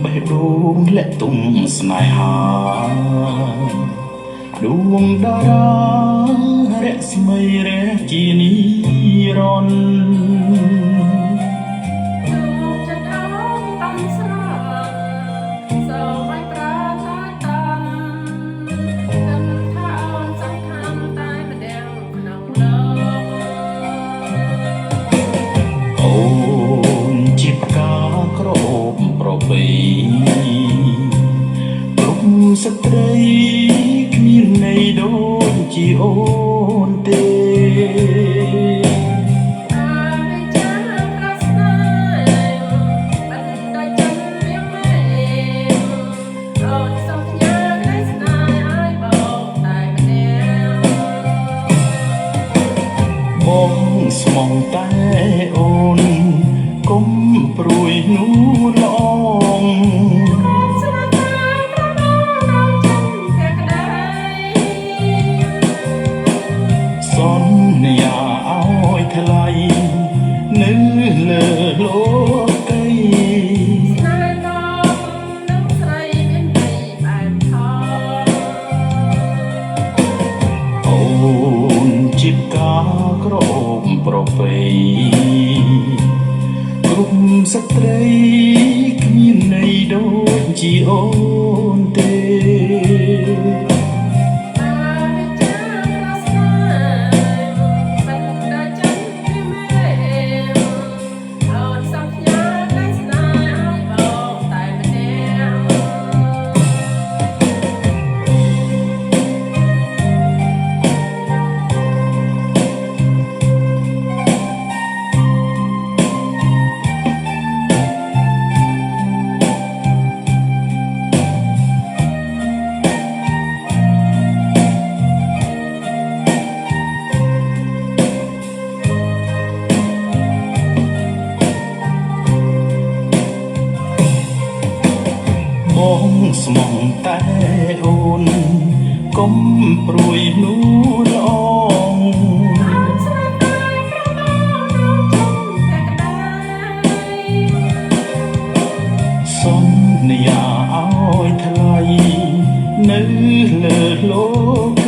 បេះដូងលាក់ទុំស្នេហាដួងតារារស្មីរះជានិរន្តរ៍អូនជាផ្កាក្រអូបប្របីគ្រប់ស្ត្រីគ្មានន័យដូចជាអូនទេបងស្មងតែអូនកុំព្រួយនួនល្អងសន្យាឲ្យថ្លៃនៅលើលោកីអូនជាផ្កាក្រអូបប្របីគ្រប់ស្ត្រីគ្មានន័យដូចជាអូនទេបងស្មងតែអូនកុំព្រួយនួនល្អងសន្យាឲ្យថ្លៃនៅលើលោក